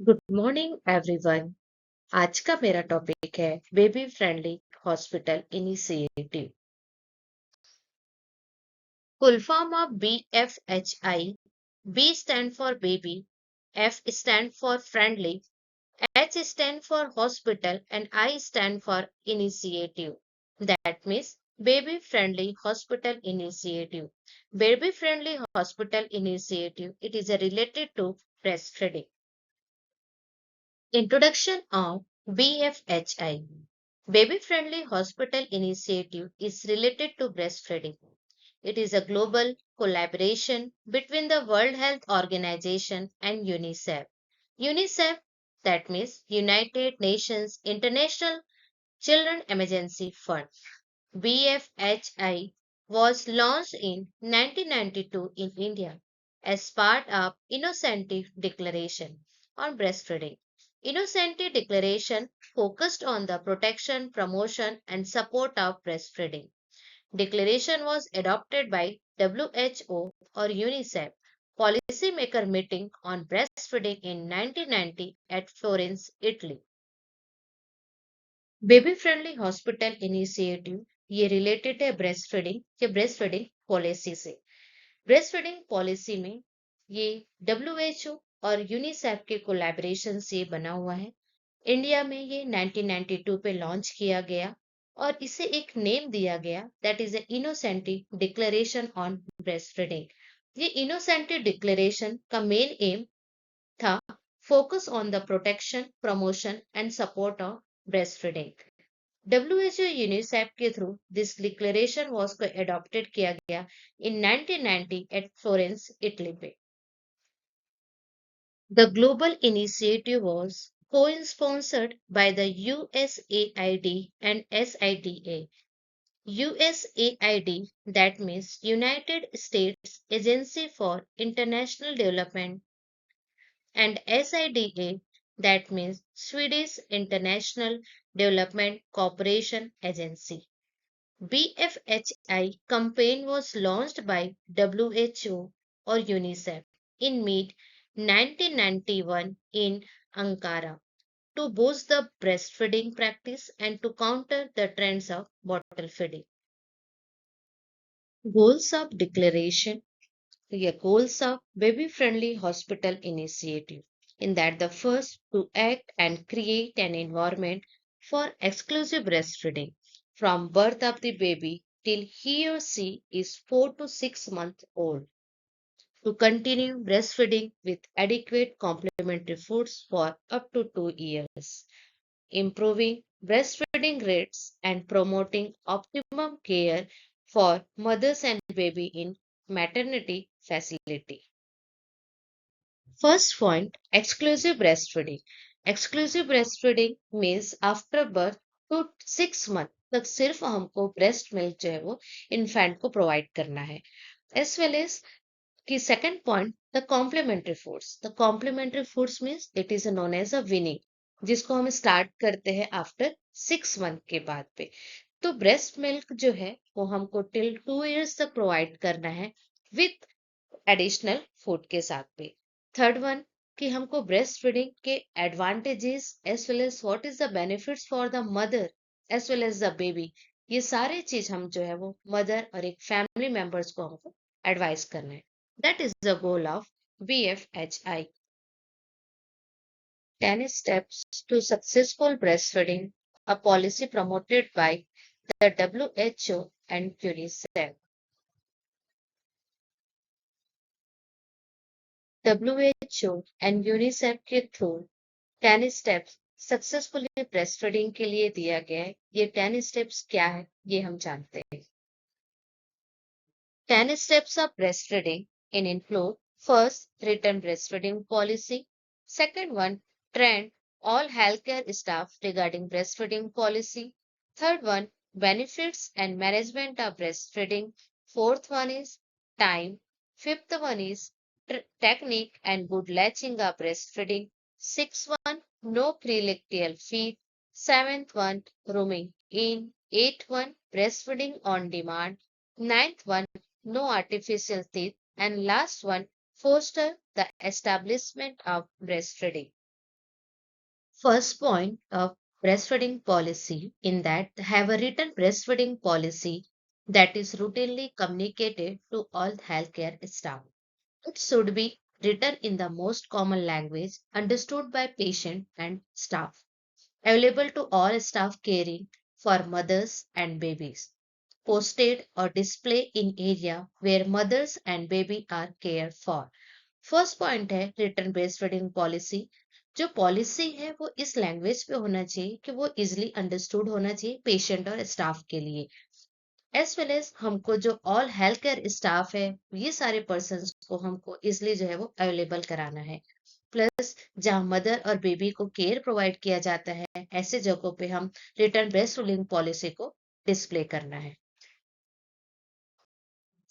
Good morning everyone. आज का मेरा टॉपिक है baby friendly hospital initiative. Full form of BFHI। B stand for baby, F stand for friendly, H stand for hospital, and I stand for initiative. That means baby friendly hospital initiative. Baby friendly hospital initiative, it is related to breastfeeding. Introduction of BFHI. Baby Friendly Hospital Initiative is related to breastfeeding. It is a global collaboration between the World Health Organization and UNICEF. UNICEF, that means United Nations International Children Emergency Fund. BFHI was launched in 1992 in India as part of Innocentive Declaration on Breastfeeding. Innocentive Declaration focused on the protection, promotion, and support of breastfeeding. Declaration was adopted by WHO or UNICEF policymaker meeting on breastfeeding in 1990 at Florence, Italy. Baby friendly hospital initiative ये related है breast feeding policy से। Breast feeding policy में ये WHO और UNICEF के collaboration से बना हुआ है। इंडिया में ये 1992 पे लॉन्च किया गया और इसे एक नेम दिया गया, that is a Innocenti declaration on breast feeding. ये इनोसेंटिव डिक्लेरेशन का मेन एम था focus on the protection, promotion and support of breast feeding. WHO UNICEF के थ्रू दिस डिक्लेरेशन वाज को अडॉप्टेड किया गया इन 1990 एट फ्लोरेंस, इटली पे। The global initiative was co-sponsored by the USAID and SIDA. USAID, that means United States Agency for International Development, and SIDA, that means Swedish International Development Cooperation Agency. BFHI campaign was launched by WHO or UNICEF in mid 1991 in Ankara to boost the breastfeeding practice and to counter the trends of bottle feeding. Goals of declaration. The goals of baby friendly hospital initiative, in that the first to act and create an environment for exclusive breastfeeding from birth of the baby till he or she is 4 to 6 months old, to continue breastfeeding with adequate complementary foods for up to 2 years, improving breastfeeding rates and promoting optimum care for mothers and baby in maternity facility. First point, exclusive breastfeeding. Exclusive breastfeeding means after birth to 6 month तक सिर्फ हमको breast milk जो है वो infant को provide करना है। As well as की second point, the complementary foods. The complementary foods means it is known as a weaning, जिसको हम स्टार्ट करते हैं आफ्टर 6 मंथ के बाद पे। तो ब्रेस्ट मिल्क जो है वो हमको टिल 2 इयर्स तक प्रोवाइड करना है विथ एडिशनल फूड के साथ पे। थर्ड वन, कि हमको ब्रेस्ट फीडिंग के advantages as well as what is the benefits for the mother as well as the baby, ये सारे चीज हम जो है वो मदर और एक फैमिली मेंबर्स को हमको एडवाइस करना है। That is the goal of BFHI। 10 steps to successful breastfeeding, a policy promoted by the WHO and UNICEF। WHO and UNICEF के थ्रू 10 स्टेप्स सक्सेसफुली ब्रेस्टफीडिंग के लिए दिया गया है। ये 10 स्टेप्स क्या है ये हम जानते हैं। 10 steps of breastfeeding in include: first, written breastfeeding policy; second one, train all healthcare staff regarding breastfeeding policy; third one, benefits and management of breastfeeding; fourth one is time; fifth one is technique and good latching of breastfeeding; sixth one, no prelactal feed; seventh one, rooming in; eighth one, breastfeeding on demand; ninth one, no artificial teeth; and last one, foster the establishment of breastfeeding. First point of breastfeeding policy in that have a written breastfeeding policy that is routinely communicated to all healthcare staff. It should be written in the most common language understood by patient and staff, available to all staff caring for mothers and babies, posted or display in area where mothers and baby are cared for. First point है return based funding policy. जो policy है वो इस language पे होना चाहिए कि वो इजिली अंडरस्टूड होना चाहिए पेशेंट और स्टाफ के लिए। एज वेल एज हमको जो ऑल हेल्थ केयर स्टाफ है ये सारे पर्सन को हमको इजिली जो है वो अवेलेबल कराना है। प्लस जहाँ मदर और बेबी को केयर प्रोवाइड किया जाता है ऐसे जगहों पे हम रिटर्न बेस्ड रूलिंग पॉलिसी को डिस्प्ले करना है।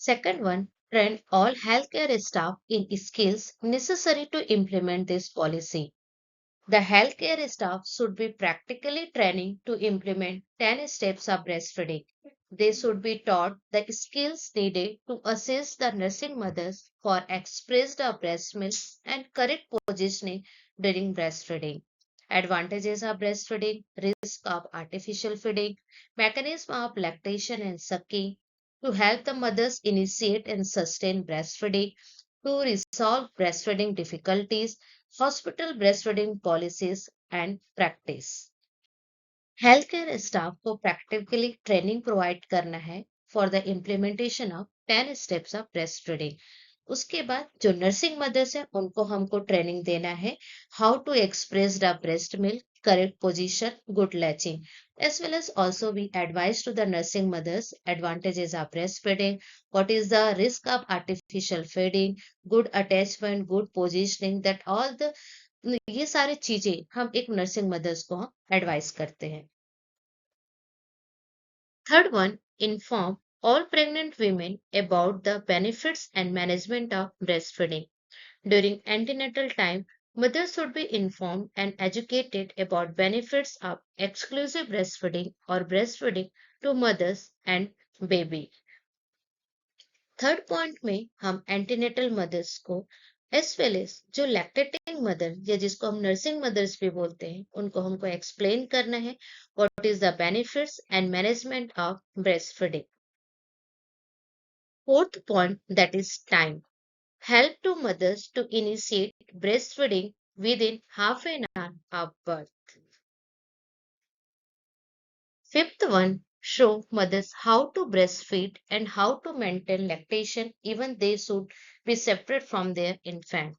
Second one, train all healthcare staff in skills necessary to implement this policy. The healthcare staff should be practically training to implement 10 steps of breastfeeding. They should be taught the skills needed to assist the nursing mothers for expressed breast milk and correct positioning during breastfeeding. Advantages of breastfeeding, risk of artificial feeding, mechanism of lactation and sucking, to help the mothers initiate and sustain breastfeeding, to resolve breastfeeding difficulties, hospital breastfeeding policies and practice। Health staff को practically training provide करना है for the implementation of 10 steps of breast feeding. उसके बाद जो nursing mother's है उनको हमको training देना है how to express the breast milk, correct position, good latching, as well as also we advise to the nursing mothers advantages of breastfeeding, what is the risk of artificial feeding, good attachment, good positioning, that all the ये सारी चीजें हम एक nursing mother's को हम advice करते हैं। Third one, inform all pregnant women about the benefits and management of breastfeeding. During antenatal time, mothers should be informed and educated about benefits of exclusive breastfeeding or breastfeeding to mothers and baby। Third point में हम antenatal mother's को as well as जो lactating mother या जिसको हम nursing mother's भी बोलते हैं उनको हमको एक्सप्लेन करना है what is the benefits and management of breast feeding. Fourth point that is time, help to mothers to initiate breastfeeding within half an hour of birth। Fifth one, show mothers how to breastfeed and how to maintain lactation even they should be separate from their infant।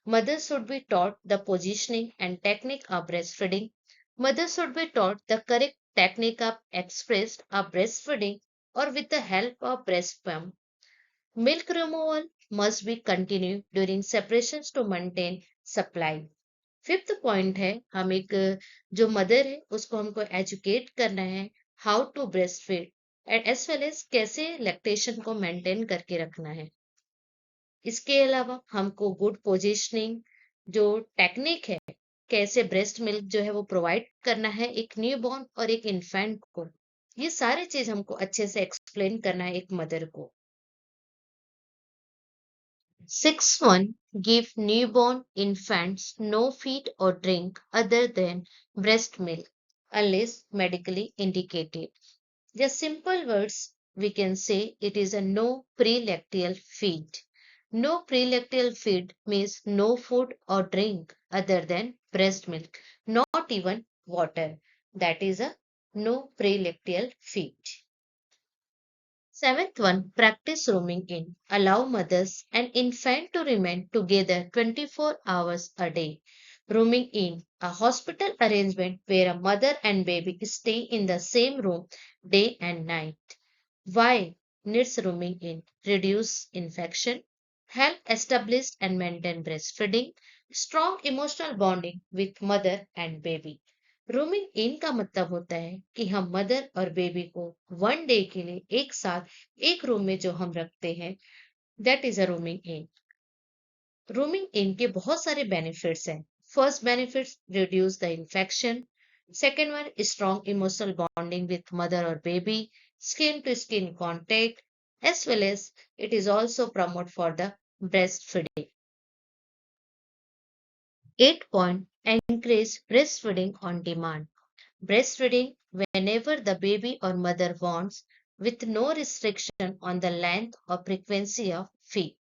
Mothers should be taught the positioning and technique of breastfeeding। Mothers should be taught the correct technique of expressed of breastfeeding or with the help of breast pump। Milk removal must be continued during separations to maintain supply। Fifth point है हम एक जो mother है उसको हमको educate करना है how to breast feed and as well as कैसे लैक्टेशन को मेंटेन करके रखना है। इसके अलावा हमको गुड पोजिशनिंग जो टेक्निक है कैसे ब्रेस्ट मिल्क जो है वो प्रोवाइड करना है एक न्यू बॉर्न और एक इन्फेंट को, ये सारी चीज हमको अच्छे से एक्सप्लेन करना है एक मदर को। Sixth one, give newborn infants no feed or drink other than breast milk unless medically indicated। Just simple words, we can say it is a no prelactal feed। No prelactal feed means no food or drink other than breast milk, not even water. That is a no prelactal feed। Seventh one, practice rooming in. Allow mothers and infant to remain together 24 hours a day। Rooming in, a hospital arrangement where a mother and baby stay in the same room day and night। Why needs rooming in? Reduce infection, help establish and maintain breastfeeding, strong emotional bonding with mother and baby। Rooming in का मतलब होता है कि हम mother और baby को one day के लिए एक साथ एक रूम में जो हम रखते हैं that is a rooming in. Rooming in के बहुत सारे बेनिफिट्स हैं। First benefits, reduce the infection. Second one, strong emotional bonding with mother और baby, skin to skin contact, as well as it is also promote for the breast feeding. 8 point, Encourage breastfeeding on demand. Breastfeeding whenever the baby or mother wants, with no restriction on the length or frequency of feed.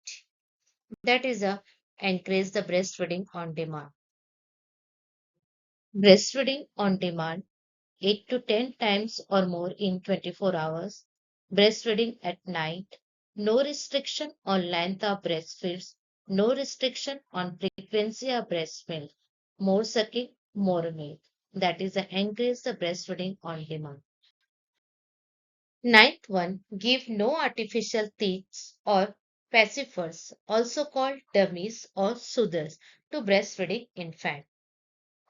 That is a encourage the breastfeeding on demand. Breastfeeding on demand 8 to 10 times or more in 24 hours. Breastfeeding at night. No restriction on length of breastfeeds. No restriction on frequency of breast milk. More sucking, more milk. That is the encourage the breastfeeding on demand. Ninth one, give no artificial teats or pacifiers, also called dummies or soothers, to breastfeeding infant.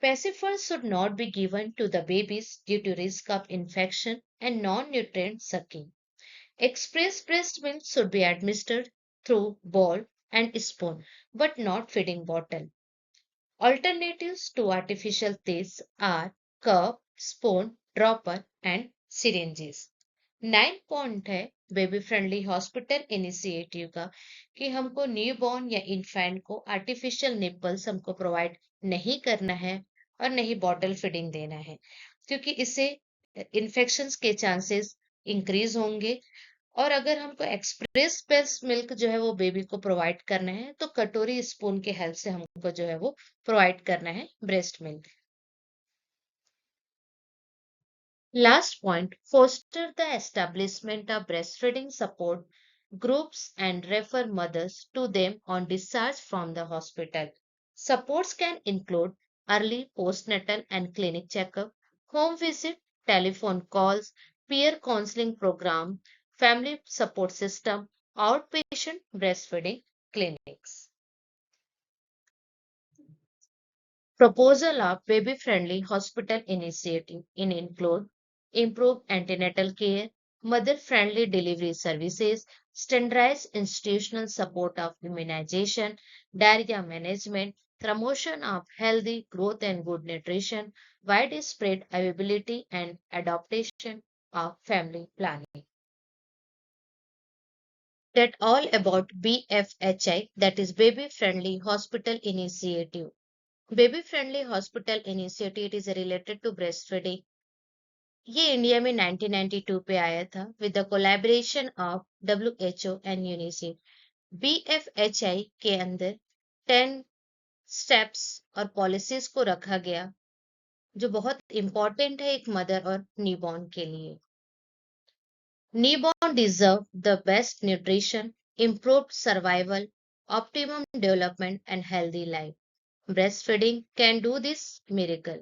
Pacifiers should not be given to the babies due to risk of infection and non-nutrient sucking. Express breast milk should be administered through bowl and spoon, but not feeding bottle. Alternatives to artificial teats are cup, spoon, dropper and syringes. 9 point है baby friendly hospital initiative का कि हमको newborn या infant को artificial nipples हमको provide नहीं करना है और नहीं बॉटल फीडिंग देना है क्योंकि इससे इन्फेक्शंस के चांसेस इंक्रीज होंगे और अगर हमको एक्सप्रेस ब्रेस्ट मिल्क जो है वो बेबी को प्रोवाइड करना है तो कटोरी स्पून के हेल्प से हमको जो है वो प्रोवाइड करना है breast milk. Last point, foster the establishment of breastfeeding support groups and refer mothers to them on discharge from the hospital. Supports can include early postnatal and clinic checkup, home visit, telephone calls, peer counseling program, family support system, outpatient breastfeeding clinics. Proposal of baby-friendly hospital initiative in include improve antenatal care, mother-friendly delivery services, standardized institutional support of immunization, diarrhea management, promotion of healthy growth and good nutrition, widespread availability and adaptation of family planning. That all about BFHI, that is Baby Friendly Hospital Initiative. Baby friendly hospital initiative it is related to breast feeding. ये India में 1992 पे आया था with the collaboration of WHO and UNICEF. BFHI के अंदर 10 steps और policies को रखा गया जो बहुत इंपॉर्टेंट है एक मदर और न्यूबॉर्न के लिए. Newborn deserve the best nutrition, improved survival, optimum development and healthy life. Breastfeeding can do this miracle.